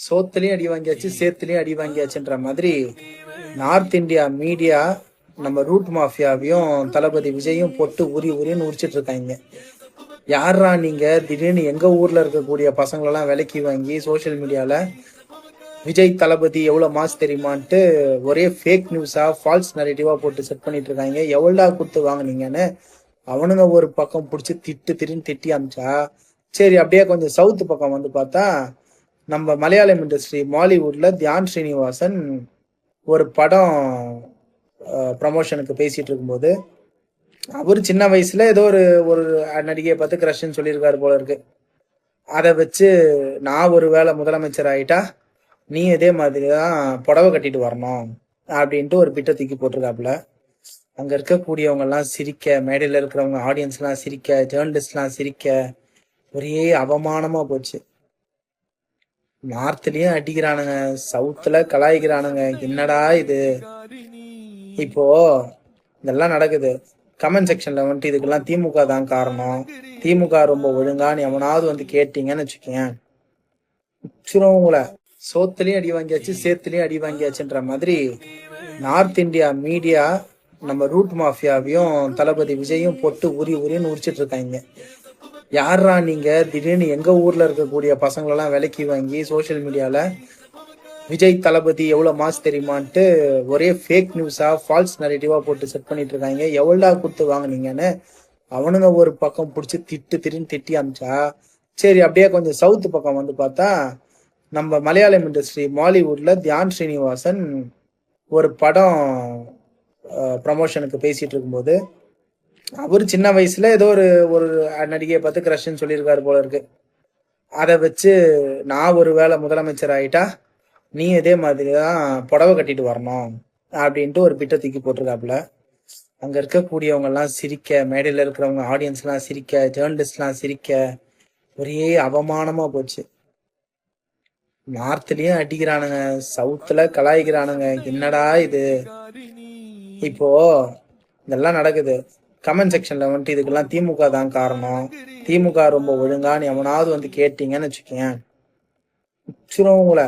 சோத்துலயும் அடி வாங்கியாச்சு, சேத்துலயும் அடி வாங்கியாச்சுன்ற மாதிரி நார்த் இந்தியா மீடியா நம்ம ரூட் மாஃபியாவையும் தளபதி விஜயும் போட்டு உரி உரின்னு உரிச்சிட்டு இருக்காங்க. யாரா நீங்க திடீர்னு எங்க ஊர்ல இருக்கக்கூடிய பசங்களெல்லாம் விலைக்கு வாங்கி சோசியல் மீடியால விஜய் தளபதி எவ்வளவு மாஸ் தெரியுமான்ட்டு ஒரே ஃபேக் நியூஸா ஃபால்ஸ் நரேட்டிவா போட்டு செட் பண்ணிட்டு இருக்காங்க. எவ்வளோடா கொடுத்து வாங்குனீங்கன்னு அவனுங்க ஒரு பக்கம் பிடிச்சி திடீர்னு திட்டி அமிச்சா, சரி அப்படியே கொஞ்சம் சவுத்து பக்கம் வந்து பார்த்தா நம்ம மலையாளம் இண்டஸ்ட்ரி மாலிவுட்ல தியான் ஸ்ரீனிவாசன் ஒரு படம் ப்ரமோஷனுக்கு பேசிட்டு இருக்கும்போது அவர் சின்ன வயசுல ஏதோ ஒரு ஒரு நடிகையை பார்த்து கிரஷ்ன்னு சொல்லியிருக்காரு போல இருக்கு. அதை வச்சு நான் ஒரு வேளை முதலமைச்சர் ஆயிட்டா நீ இதே மாதிரி தான் புடவை கட்டிட்டு வரணும் அப்படின்ட்டு ஒரு பிட்டை தூக்கி போட்டிருக்காப்புல. அங்க இருக்கக்கூடியவங்க எல்லாம் சிரிக்க, மேடையில இருக்கிறவங்க ஆடியன்ஸ் எல்லாம் சிரிக்க, ஜேர்னலிஸ்ட் எல்லாம் சிரிக்க, ஒரே அவமானமா போச்சு. நார்த்லயும் அடிக்கிறானுங்க, சவுத்துல கலாய்க்கிறானுங்க. என்னடா இது? இப்போ இதெல்லாம் நடக்குது. கமெண்ட் செக்ஷன்ல வந்துட்டு இதுக்கெல்லாம் திமுக தான் காரணம், திமுக ரொம்ப ஒழுங்கான்னு எவனாவது வந்து கேட்டீங்கன்னு வச்சுக்கேன், உங்களை சோத்துலயும் அடி வாங்கியாச்சு, சேத்துலயும் அடி வாங்கியாச்சுன்ற மாதிரி நார்த் இந்தியா மீடியா நம்ம ரூட் மாஃபியாவையும் தளபதி விஜயும் போட்டு உரி உரின்னு உரிச்சிட்டு இருக்காங்க. யாரா நீங்க திடீர்னு எங்க ஊர்ல இருக்கக்கூடிய பசங்களெல்லாம் விலைக்கு வாங்கி சோசியல் மீடியால விஜய் தளபதி எவ்வளவு மாஸ் தெரியுமான்ட்டு ஒரே ஃபேக் நியூஸா ஃபால்ஸ் நரேட்டிவா போட்டு செட் பண்ணிட்டு இருக்காங்க. எவ்வளோடா கொடுத்து வாங்குனீங்கன்னு அவனுங்க ஒரு பக்கம் பிடிச்சி திடீர்னு திட்டி அமிச்சா, சரி அப்படியே கொஞ்சம் சவுத்து பக்கம் வந்து பார்த்தா நம்ம மலையாளம் இண்டஸ்ட்ரி மாலிவுட்ல தியான் ஸ்ரீனிவாசன் ஒரு படம் ப்ரமோஷனுக்கு பேசிட்டு இருக்கும்போது அவர் சின்ன வயசுல ஏதோ ஒரு ஒரு நடிகையை பார்த்து கிரஷ்ன்னு சொல்லியிருக்காரு போல இருக்கு. அதை வச்சு நான் ஒரு வேளை முதலமைச்சர் ஆயிட்டா நீ இதே மாதிரி தான் புடவை கட்டிட்டு வரணும் அப்படின்ட்டு ஒரு பிட்டை தூக்கி போட்டிருக்காப்புல. அங்க இருக்கக்கூடியவங்க எல்லாம் சிரிக்க, மேடையில இருக்கிறவங்க ஆடியன்ஸ் எல்லாம் சிரிக்க, ஜேர்னலிஸ்ட் எல்லாம் சிரிக்க, ஒரே அவமானமா போச்சு. நார்த்லயும் அடிக்கிறானுங்க, சவுத்துல கலாய்க்கிறானுங்க. என்னடா இது? இப்போ இதெல்லாம் நடக்குது. கமெண்ட் செக்ஷன்ல வந்துட்டு இதுக்கெல்லாம் திமுக தான் காரணம், திமுக ரொம்ப ஒழுங்கான்னு எவனாவது வந்து கேட்டீங்கன்னு வச்சுக்கேன், உங்களை